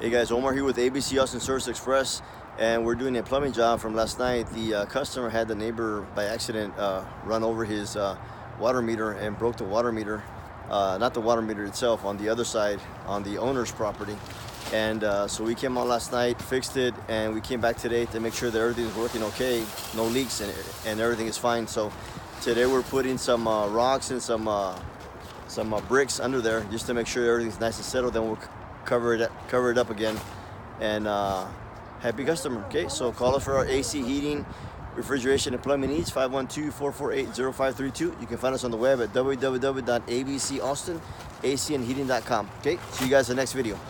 Hey guys, Omar here with ABC Austin Service Express, and we're doing a plumbing job from last night. The customer had the neighbor by accident run over his water meter and broke the water meter, not the water meter itself, on the other side on the owner's property. And so we came out last night, fixed it, and we came back today to make sure that everything's working okay, no leaks, and everything is fine. So today we're putting some rocks and some bricks under there just to make sure everything's nice and settled. Then we'll cover it up again, and happy customer. Okay, so call us for our AC, heating, refrigeration, and plumbing needs. 512-448-0532. You can find us on the web at www.abcaustinacandheating.com. Okay, see you guys in the next video.